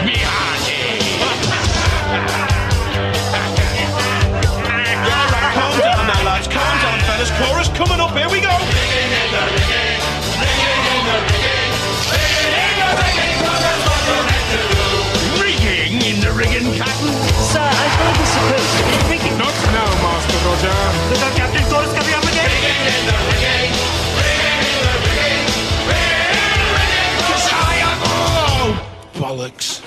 me hearty. Calm down now, lads. Calm down, fellas. Chorus coming up. Here we go. Rigging in the rigging, Captain. Sir, I thought it was supposed to be rigging. Not now, Master Roger. Look out, Captain. Chorus coming up again. Bollocks.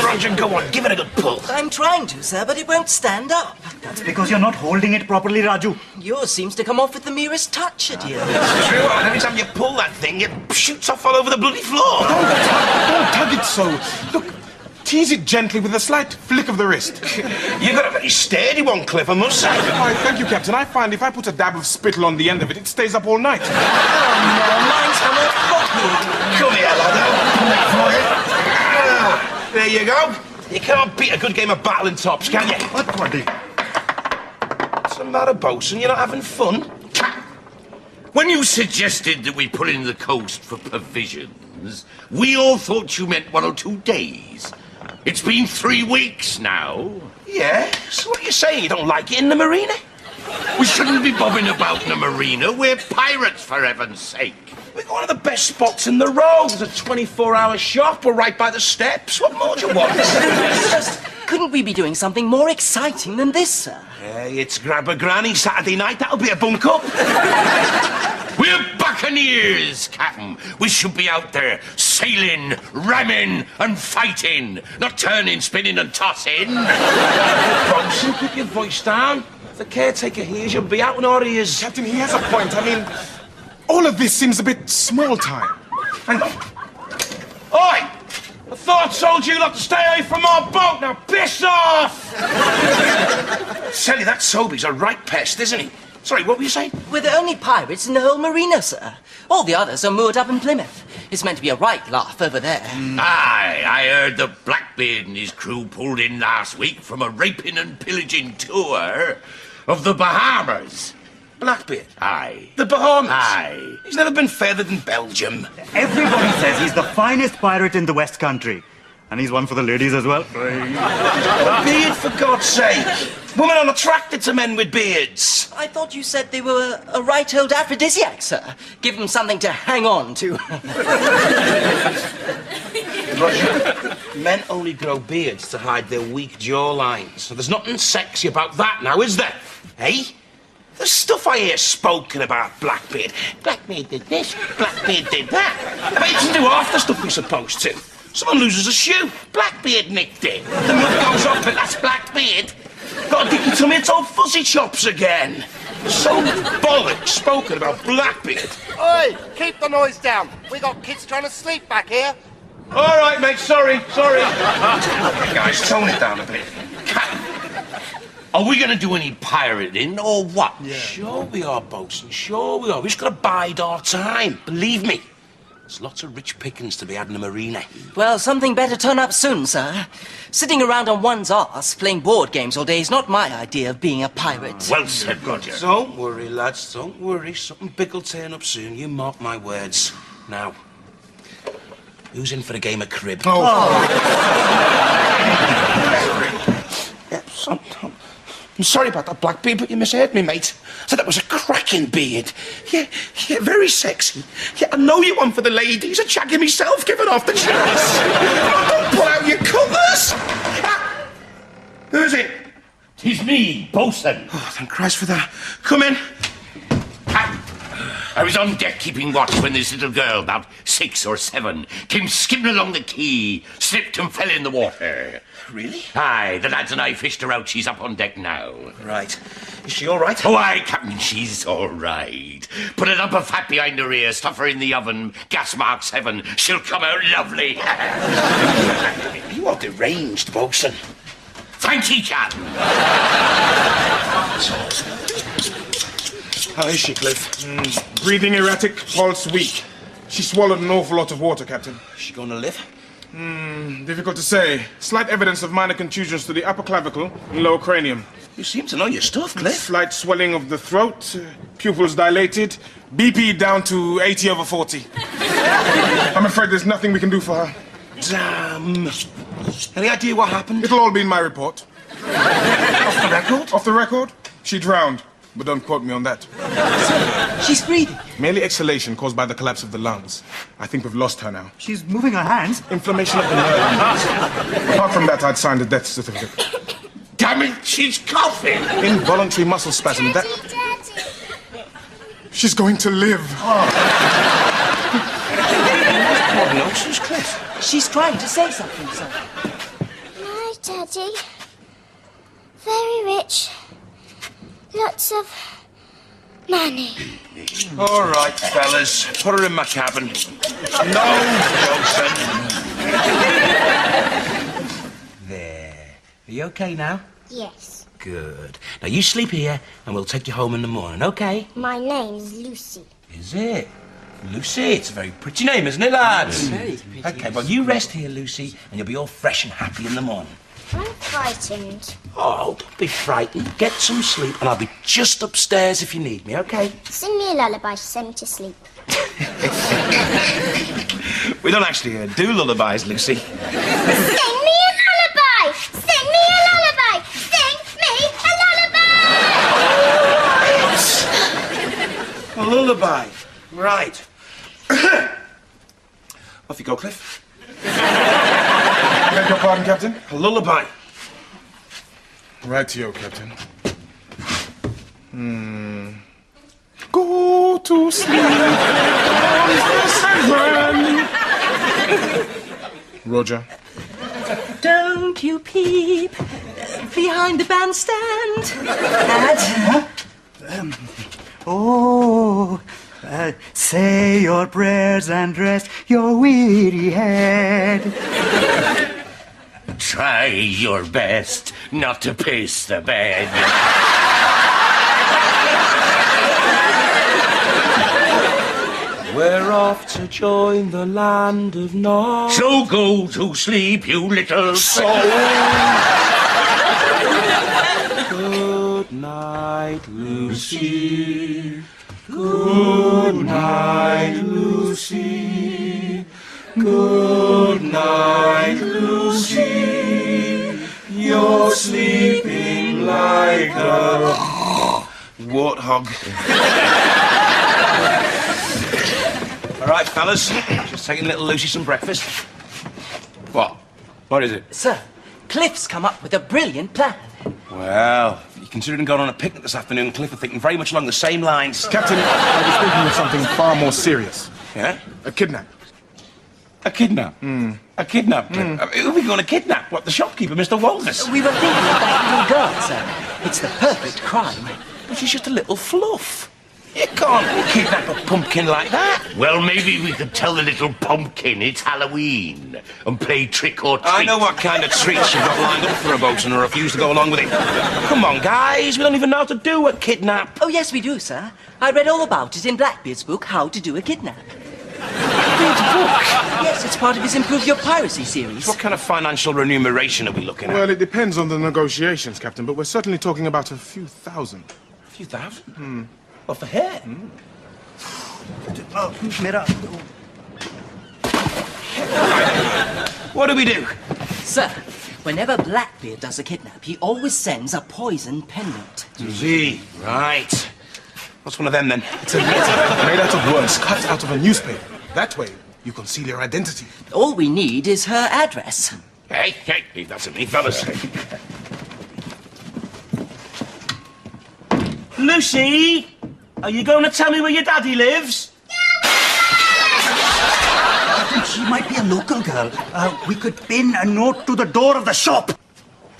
Roger, go on. Give it a good pull. I'm trying to, sir, but it won't stand up. That's because you're not holding it properly, Raju. Yours seems to come off with the merest touch, dear. It's true, and every time you pull that thing, it shoots off all over the bloody floor. Don't tug it so. Look, tease it gently with a slight flick of the wrist. You've got a very sturdy one, Cliff, I must say. Why, thank you, Captain. I find if I put a dab of spittle on the end of it, it stays up all night. Oh, no, mine's come off floppy. Come here, lad. There you go. You can't beat a good game of battling tops, can you? What, Quaddy? What's the matter, bosun? You're not having fun? When you suggested that we put in the coast for provisions, we all thought you meant 1 or 2 days. It's been 3 weeks now. Yeah? So what are you saying? You don't like it in the marina? We shouldn't be bobbing about in a marina. We're pirates, for heaven's sake. We've got one of the best spots in the road. There's a 24-hour shop. We're right by the steps. What more do you want? Just, couldn't we be doing something more exciting than this, sir? Hey, it's grab a granny Saturday night. That'll be a bunk up. We're buccaneers, Captain. We should be out there sailing, ramming and fighting, not turning, spinning and tossing. Bosun, keep your voice down. If the caretaker hears, you'll be out in our ears. Captain, he has a point. I mean, all of this seems a bit small time. Hang on. Oi! I thought I told you not to stay away from our boat. Now piss off! Tell you, that Sobe's a right pest, isn't he? Sorry, what were you saying? We're the only pirates in the whole marina, sir. All the others are moored up in Plymouth. It's meant to be a right laugh over there. Aye, I heard that Blackbeard and his crew pulled in last week from a raping and pillaging tour of the Bahamas. Blackbeard? Aye. The Bahamas? Aye. He's never been further than Belgium. Everybody says he's the finest pirate in the West Country. And he's one for the ladies as well. A beard, for God's sake. Women aren't attracted to men with beards. I thought you said they were a right old aphrodisiac, sir. Give them something to hang on to. Roger, men only grow beards to hide their weak jawlines. So there's nothing sexy about that now, is there? Hey? The stuff I hear spoken about Blackbeard. Blackbeard did this, Blackbeard did that. I bet he doesn't do half the stuff he's supposed to. Someone loses a shoe, Blackbeard nicked it. The milk goes up, but that's Blackbeard. Got a dicky tummy, it's all fuzzy chops again. So much bollocks spoken about Blackbeard. Oi, keep the noise down. We got kids trying to sleep back here. All right, mate, sorry. Okay, guys, tone it down a bit. Are we going to do any pirating or what? Yeah. Sure we are, bosun, sure we are. We just got to bide our time, believe me. There's lots of rich pickings to be had in the marina. Well, something better turn up soon, sir. Sitting around on one's arse playing board games all day is not my idea of being a pirate. Well said, Roger. Don't worry, lads, don't worry. Something big will turn up soon, you mark my words. Now, who's in for a game of crib? I'm sorry about that, Blackbeard, but you misheard me, mate. I said that was a cracking beard. Yeah, very sexy. Yeah, I know you're one for the ladies. I'm shagging myself, giving off the chance. Oh, don't pull out your colours. Who's it? 'Tis me, bosun. Oh, thank Christ for that. Come in. I was on deck keeping watch when this little girl, about 6 or 7, came skimming along the quay, slipped and fell in the water. Really? Aye, the lads and I fished her out. She's up on deck now. Right. Is she all right? Oh, aye, Captain, she's all right. Put a lump of fat behind her ear, stuff her in the oven, gas mark 7. She'll come out lovely. You are deranged, bosun. Thank ye, Captain. How is she, Cliff? Breathing erratic, pulse weak. She swallowed an awful lot of water, Captain. Is she going to live? Difficult to say. Slight evidence of minor contusions to the upper clavicle and lower cranium. You seem to know your stuff, Cliff. Slight swelling of the throat, pupils dilated, BP down to 80/40. I'm afraid there's nothing we can do for her. damn. Any idea what happened? It'll all be in my report. Off the record? Off the record, she drowned. But don't quote me on that. She's breathing. Merely exhalation caused by the collapse of the lungs. I think we've lost her now. She's moving her hands. Inflammation of the nerve. Apart from that, I'd signed a death certificate. Damn it, she's coughing! Involuntary muscle spasm. That... She's going to live. Nonsense, Cliff. She's trying to say something, sir. My daddy. Very rich. Lots of money. All right, fellas. Put her in my cabin. No, Johnson. There. Are you okay now? Yes. Good. Now you sleep here and we'll take you home in the morning, okay? My name's Lucy. Is it? Lucy, it's a very pretty name, isn't it, lads? Very pretty. Okay, well, you rest here, Lucy, and you'll be all fresh and happy in the morning. I'm frightened. Oh, don't be frightened. Get some sleep, and I'll be just upstairs if you need me, okay? Sing me a lullaby to send me to sleep. We don't actually do lullabies, Lucy. Sing me a lullaby! Sing me a lullaby! Sing me a lullaby! A lullaby. Right. Off you go, Cliff. Beg your pardon, Captain? A lullaby. Right to you, Captain. Go to sleep. Roger. Don't you peep behind the bandstand. Dad? Oh, say your prayers and rest your weary head. Try your best not to piss the bed. We're off to join the land of Nod. So go to sleep, you little soul. Good night, Lucy. Good night, Lucy. Good night, Lucy. You're sleeping like a warthog. All right, fellas. Just taking little Lucy some breakfast. What? What is it? Sir, Cliff's come up with a brilliant plan. Well, you're considering going on a picnic this afternoon, Cliff, are thinking very much along the same lines. Captain, I was thinking of something far more serious. Yeah? A kidnap. A kidnap? A kidnap? Who are we going to kidnap? What, the shopkeeper, Mr. Walters? We were thinking of that little girl, sir. It's the perfect crime. But she's just a little fluff. You can't kidnap a pumpkin like that. Well, maybe we could tell the little pumpkin it's Halloween and play trick or treat. I know what kind of treats you've got lined up for a boat and I refuse to go along with it. Come on, guys, we don't even know how to do a kidnap. Oh, yes, we do, sir. I read all about it in Blackbeard's book, How to Do a Kidnap. Blackbeard's book? Yes, it's part of his Improve Your Piracy series. What kind of financial remuneration are we looking at? Well, it depends on the negotiations, Captain, but we're certainly talking about a few thousand. A few thousand? Well, for her? Oh, Mira. What do we do? Sir, whenever Blackbeard does a kidnap, he always sends a poison pendant. Z. Right. What's one of them, then? It's a letter made out of words cut out of a newspaper. That way, you conceal your identity. All we need is her address. Hey, leave that to me, fellas. Lucy, are you going to tell me where your daddy lives? She might be a local girl. We could pin a note to the door of the shop.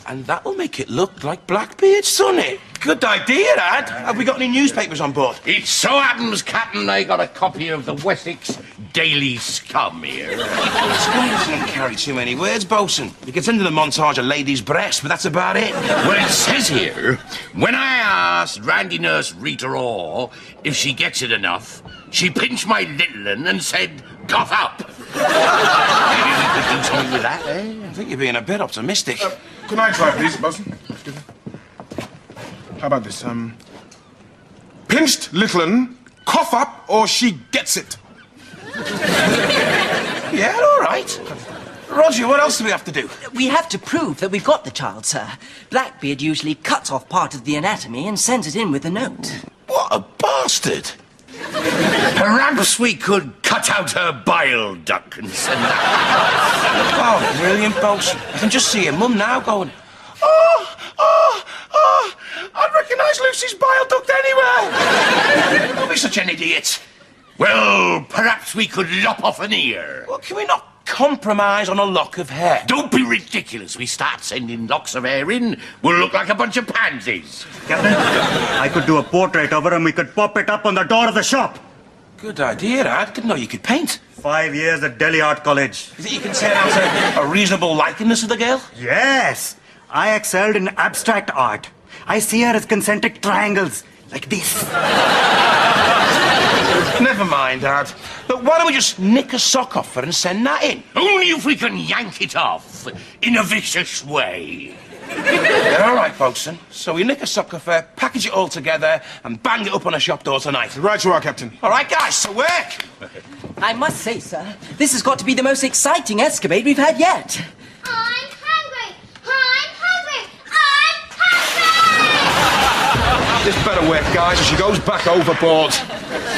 And that'll make it look like Blackbeard's son, it. Good idea, Dad. Have we got any newspapers on board? It so happens, Captain, I got a copy of the Wessex Daily Scum here. Scum doesn't carry too many words, Bosun. You can send in a montage of ladies' breasts, but that's about it. Well, it says here, when I asked Randy Nurse Rita Orr if she gets it enough, she pinched my little un and said, "Cough up." Maybe we could do something with that, eh? I think you're being a bit optimistic. Can I try, please, Bosun? Excuse me. How about this? Pinched Little'n, cough up, or she gets it. Yeah, all right. Roger, what else do we have to do? We have to prove that we've got the child, sir. Blackbeard usually cuts off part of the anatomy and sends it in with a note. What a bastard! Perhaps we could cut out her bile duct and send that. Oh, brilliant, Bosun. I can just see your mum now going, I'd recognise Lucy's bile duct anywhere. Don't be such an idiot. Well, perhaps we could lop off an ear. Well, can we not compromise on a lock of hair? Don't be ridiculous. We start sending locks of hair in, we'll look like a bunch of pansies. Captain, I could do a portrait of her and we could pop it up on the door of the shop. Good idea, Ad. Didn't know you could paint. 5 years at Delhi Art College. Is it you can say out a reasonable likeness of the girl? Yes, I excelled in abstract art. I see her as concentric triangles, like this. Never mind, Dad. But why don't we just nick a sock off her and send that in? Only if we can yank it off in a vicious way. Yeah, all right, Bosun. So we nick a sock off her, package it all together, and bang it up on a shop door tonight. Right you are, Captain. All right, guys, to work. I must say, sir, this has got to be the most exciting escapade we've had yet. I'm hungry. I'm hungry. I'm hungry. This better work, guys, or she goes back overboard.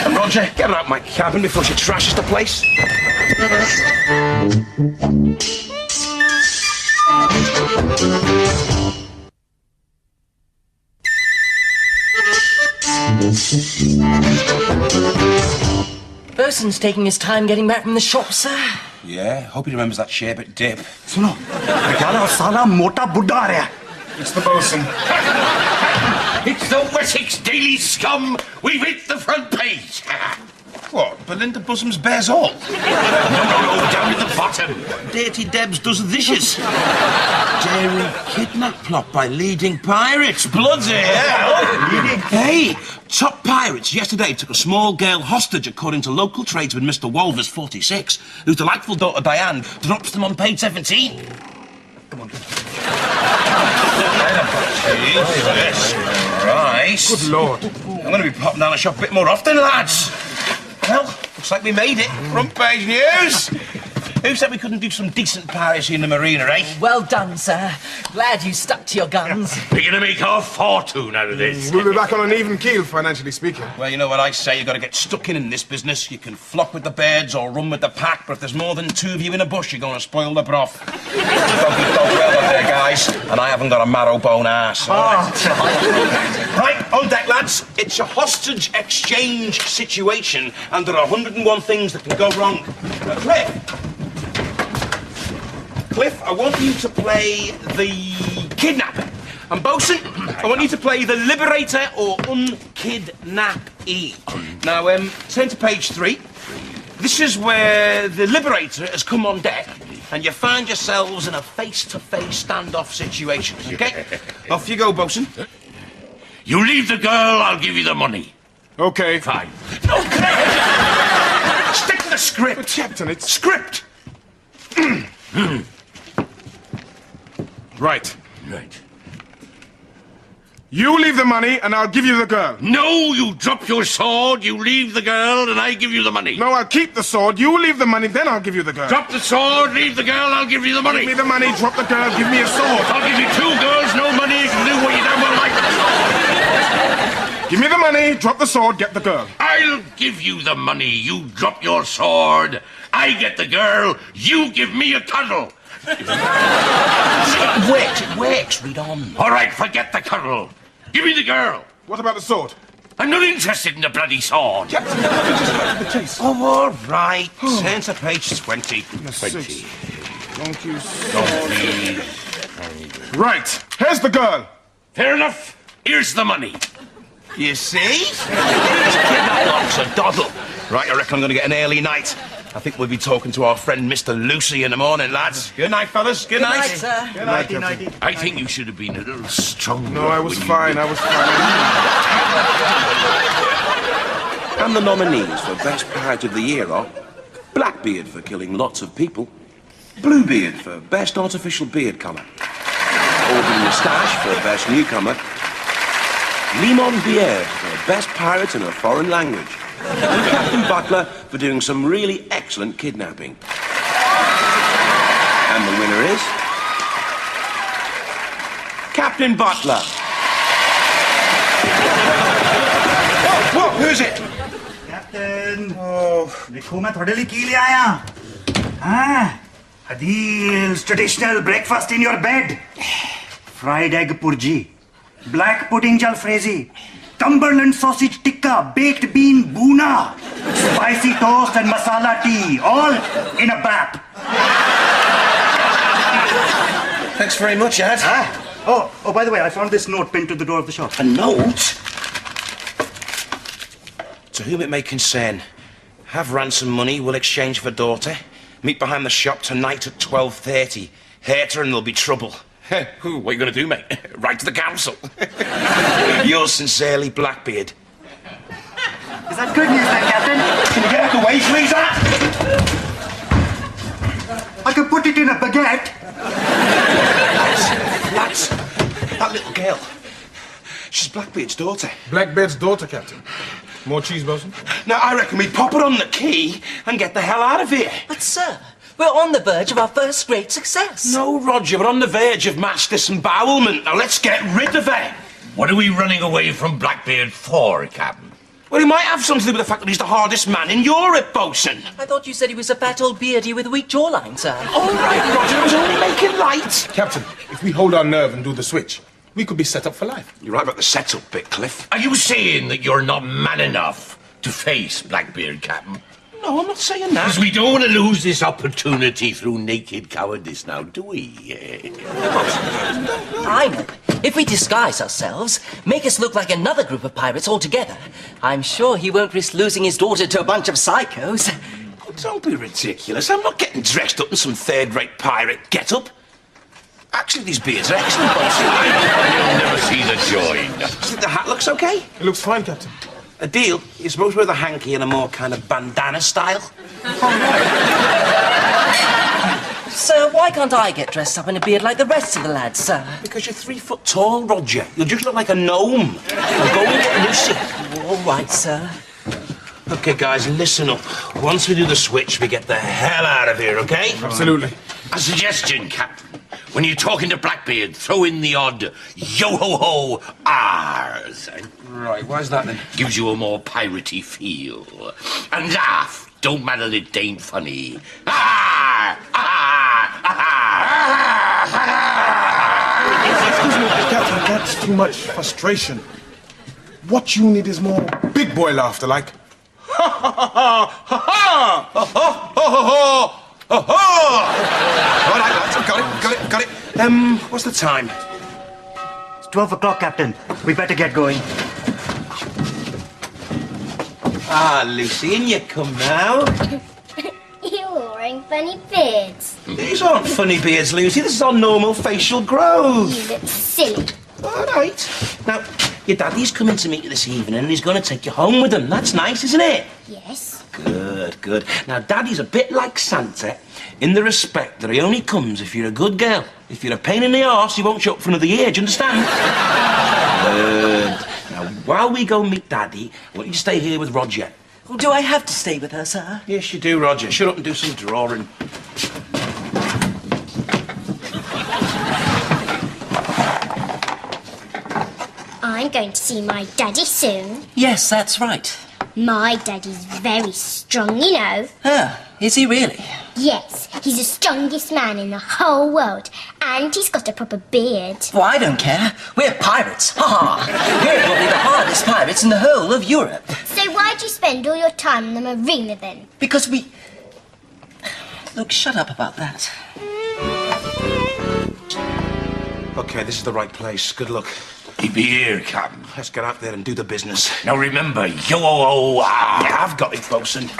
And Roger, get her out my cabin before she trashes the place. Bosun's taking his time getting back from the shop, sir. Yeah, hope he remembers that sherbet dip. सुनो, बेचारा साला मोटा बुड्ढा आ रहा है. It's the bosun. It's the Wessex Daily Scum. We've hit the front page. What, Belinda Bosoms bears all? No, down at the bottom. Dirty Debs does the dishes. Daring kidnap plot by leading pirates. Bloody hell. Hey, top pirates yesterday took a small girl hostage according to local tradesman Mr. Wolvers, 46, whose delightful daughter Diane drops them on page 17. Come on. Jesus Christ. Good Lord. I'm going to be popping down the shop a bit more often, lads. Well, looks like we made it. Front page news. Who said we couldn't do some decent piracy in the marina, eh? Well done, sir. Glad you stuck to your guns. We're going to make our fortune out of this. We'll be back on an even keel, financially speaking. Well, you know what I say, you've got to get stuck in this business. You can flock with the birds or run with the pack, but if there's more than two of you in a bush, you're going to spoil the broth. Doggy dog well up there, guys, and I haven't got a marrow bone ass. Right, on deck, lads. It's a hostage exchange situation, and there are 101 things that can go wrong. Cliff, I want you to play the kidnapper. And Bosun, I want you to play the liberator or unkidnappee. Now, turn to page 3. This is where the liberator has come on deck and you find yourselves in a face-to-face standoff situation, okay? Off you go, Bosun. You leave the girl, I'll give you the money. Okay. Fine. Okay! Stick to the script. But, Captain, it's... Script! Right. Right. You leave the money and I'll give you the girl. No, you drop your sword, you leave the girl, and I give you the money. No, I'll keep the sword. You leave the money, then I'll give you the girl. Drop the sword, leave the girl, I'll give you the money. Give me the money, drop the girl, give me a sword. I'll give you 2 girls, no money, you can do what you damn well like. Give me the money, drop the sword, get the girl. I'll give you the money, you drop your sword, I get the girl, you give me a cuddle. It works, read on. All right, forget the cuddle. Give me the girl. What about the sword? I'm not interested in the bloody sword. Captain, just back to the chase. Oh, all right. Turn to page 20. 20. Donkey Please. Right, here's the girl. Fair enough. Here's the money. You see? This kidnap lot's a doddle. Right, I reckon I'm going to get an early night. I think we'll be talking to our friend Mr. Lucy in the morning, lads. Good night, fellas. Good night. Good night, sir. Nighty, nighty. I think you should have been a little stronger. No, I was when you fine, did- I was fine. And the nominees for Best Pirate of the Year are Blackbeard for killing lots of people, Bluebeard for Best Artificial Beard Colour, Aubrey Moustache for Best Newcomer, Limon Beard for Best Pirate in a Foreign Language, and Captain Butler for doing some really excellent kidnapping. And the winner is... Captain Butler. Whoa, who's it? Captain. Oh, देखो मैं थोड़े लिए की ले आया. हाँ, Adil's traditional breakfast in your bed. Fried egg purji, black pudding jalfrezi, Cumberland sausage tikka, baked bean boona, spicy toast and masala tea, all in a bap. Thanks very much, Ad. Oh, by the way, I found this note pinned to the door of the shop. A note? To whom it may concern, have ransom money, we'll exchange for daughter. Meet behind the shop tonight at 12:30. Hurt her and there'll be trouble. What are you going to do, mate? Write to the council. Yours sincerely, Blackbeard. Is that good news then, Captain? Can you get out the way, please, Ad? I can put it in a baguette. Lads, that little girl, she's Blackbeard's daughter. Blackbeard's daughter, Captain. More cheese, bosun? Now, I reckon we pop her on the key and get the hell out of here. But, sir, we're on the verge of our first great success. No, Roger, we're on the verge of mass disembowelment. Now, let's get rid of her. What are we running away from Blackbeard for, Captain? Well, he might have something to do with the fact that he's the hardest man in Europe, bosun. I thought you said he was a fat old beardy with a weak jawline, sir. All right, Roger, I was only making light. Captain, if we hold our nerve and do the switch, we could be set up for life. You're right about the setup bit, Cliff. Are you saying that you're not man enough to face Blackbeard, Captain? No, I'm not saying that. Because we don't want to lose this opportunity through naked cowardice now, do we? I know. If we disguise ourselves, make us look like another group of pirates altogether, I'm sure he won't risk losing his daughter to a bunch of psychos. Oh, don't be ridiculous. I'm not getting dressed up in some third-rate pirate get-up. Actually, these beards are excellent, bosun. You'll never see the joy. Do you think the hat looks okay? It looks fine, Captain. Adil, you're supposed to wear the hanky in a more kind of bandana style. Sir, why can't I get dressed up in a beard like the rest of the lads, sir? Because you're 3 foot tall, Roger. You'll just look like a gnome. Now go and get Lucy. All right, sir. Okay, guys, listen up. Once we do the switch, we get the hell out of here, okay? Absolutely. A suggestion, Captain. When you're talking to Blackbeard, throw in the odd yo-ho-ho R's. Right, why's that then? Gives you a more piratey feel. And laugh. Don't matter it ain't funny. Ah! Ah! Ah! Excuse me, Captain, that's too much frustration. What you need is more big boy laughter, like... Ha ha ha ha ha ha ha ha ha ha. All right, lads, got it. What's the time? It's 12 o'clock, Captain. We better get going. Ah, Lucy, in you come now. You're wearing funny beards. These aren't funny beards, Lucy. This is our normal facial growth. You look silly. All right. Now, your daddy's coming to meet you this evening and he's going to take you home with him. That's nice, isn't it? Yes. Good. Now, Daddy's a bit like Santa in the respect that he only comes if you're a good girl. If you're a pain in the arse, he won't show up for another year, do you understand? Good. Now, while we go meet Daddy, I want you to stay here with Roger. Well, do I have to stay with her, sir? Yes, you do, Roger. Shut up and do some drawing. I'm going to see my daddy soon. Yes, that's right. My daddy's very strong, you know. Is he really? Yes, he's the strongest man in the whole world. And he's got a proper beard. Well, I don't care. We're pirates. Ha ha! We're probably the hardest pirates in the whole of Europe. So why'd you spend all your time in the marina then? Because we... Look, shut up about that. Okay, this is the right place. Good luck. Keep your ear, Captain. Let's get out there and do the business. Now remember, yo-ho-ho, ah! Yeah, I've got it, bosun.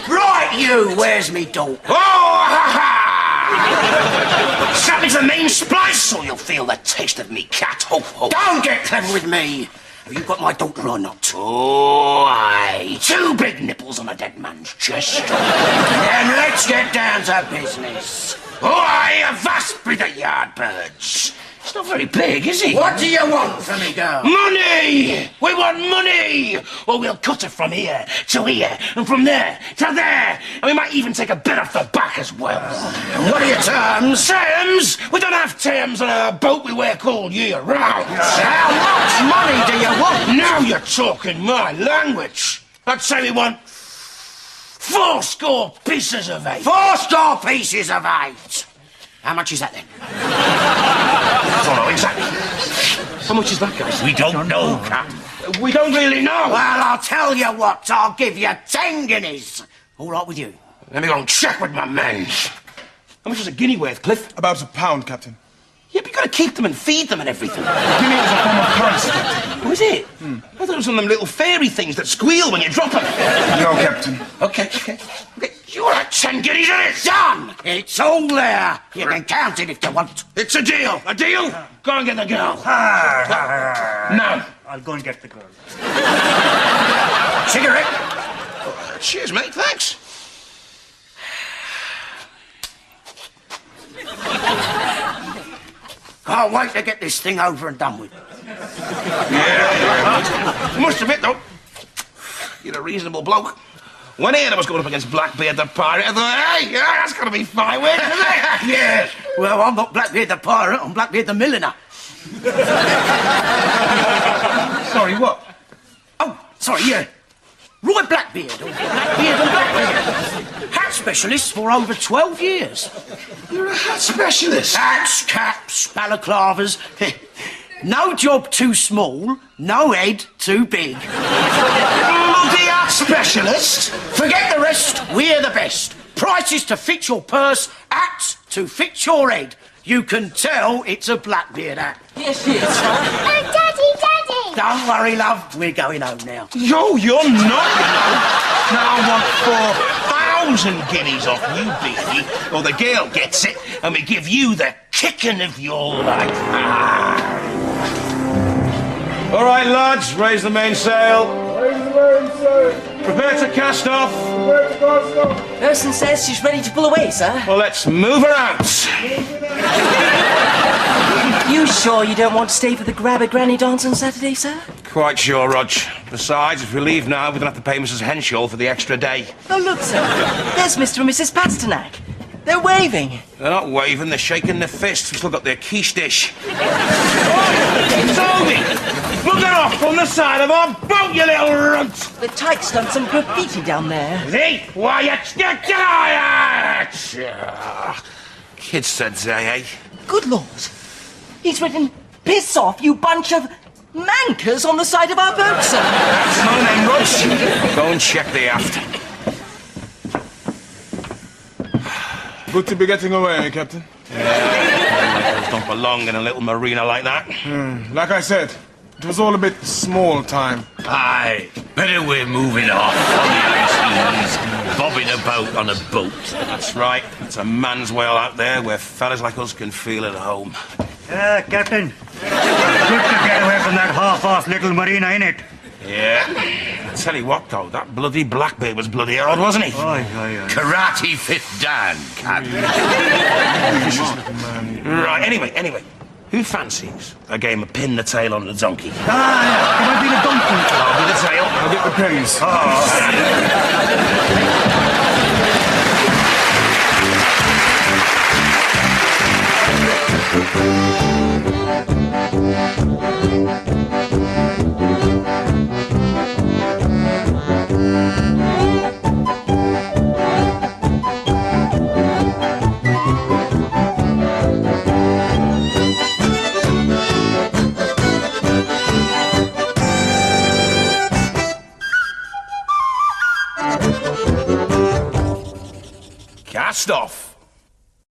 Right, you! Where's me dope? Oh, ha, ha! Strap me to the main splice so you'll feel the taste of me cat. Ho, ho. Don't get clever with me. Have you got my daughter or not? Oh, aye. 2 big nipples on a dead man's chest. Then let's get down to business. Oh, aye, a vast breed of yard birds. It's not very big, is he? What do you want from me, girl? Money! We want money! Well, we'll cut it from here to here, and from there to there. And we might even take a bit off the back as well. What are your terms? Terms? We don't have terms on a boat we work all year round. How much money do you want? Now you're talking my language. I'd say we want 4 score pieces of 8. 4 score pieces of 8. How much is that then? I don't know exactly. How much is that, guys? We don't know, Cap. We don't really know. Well, I'll tell you what. I'll give you 10 guineas. All right with you? Let me go and check with my men. How much is a guinea worth, Cliff? About £1, Captain. Yeah, but you gotta keep them and feed them and everything. Guinea is a form of currency, Captain. Oh, is it? I thought it was one of them little fairy things that squeal when you drop them. No, Captain. Okay. You're at 10 guineas, in it? Done! It's all there. You can count it if you want. It's a deal. A deal? Go and get the girl. Now. I'll go and get the girl. Cigarette? Cheers, mate. Thanks. Can't wait to get this thing over and done with. Yeah. Must admit, though, you're a reasonable bloke. When I was going up against Blackbeard the pirate, I thought, hey, yeah, that's going to be fine, isn't it? Yes. Well, I'm not Blackbeard the pirate, I'm Blackbeard the milliner. Sorry, what? Oh, sorry, yeah. Roy Blackbeard, or Blackbeard and Blackbeard. Hat specialist for over 12 years. You're a hat specialist? Hats, caps, balaclavas. No job too small, no head too big. Bloody hat specialist? Forget the rest, we're the best. Prices to fit your purse, hats to fit your head. You can tell it's a Blackbeard hat. Yes, she is. Oh, Daddy! Don't worry, love, we're going home now. Yo, you're not, you know. Now I want 4,000 guineas off you, Beanie, or the girl gets it, and we give you the kicking of your life. All right, lads, raise the mainsail. Prepare to cast off. Urson says she's ready to pull away, sir. Well, let's move her out. You sure you don't want to stay for the grabber granny dance on Saturday, sir? Quite sure, Rog. Besides, if we leave now, we're going to have to pay Mrs. Henshaw for the extra day. Oh, look, sir. There's Mr. and Mrs. Pasternak. They're waving. They're not waving, they're shaking their fists. We've still got their quiche dish. Toby! Look it off on the side of our boat, you little runt! The tyke's done some graffiti down there. See? Why, you Kids said, eh? Good Lord. He's written, piss off, you bunch of mankers on the side of our boat, sir. That's my name, Rush. Go and check the aft. Good to be getting away, Captain. Yeah, don't belong in a little marina like that. Like I said, it was all a bit small time. Aye, better we're moving off on the high seas, bobbing about on a boat. That's right. It's a man's world out there where fellas like us can feel at home. Captain. Good to get away from that half-assed little marina, innit? Yeah. I tell you what, though, that bloody Blackbeard was bloody odd, wasn't he? Aye. Karate Fifth Dan, Cap. Right, anyway. Who fancies a game of pin the tail on the donkey? Can I be the donkey? I'll be the tail. I'll get the pennies. Cast off.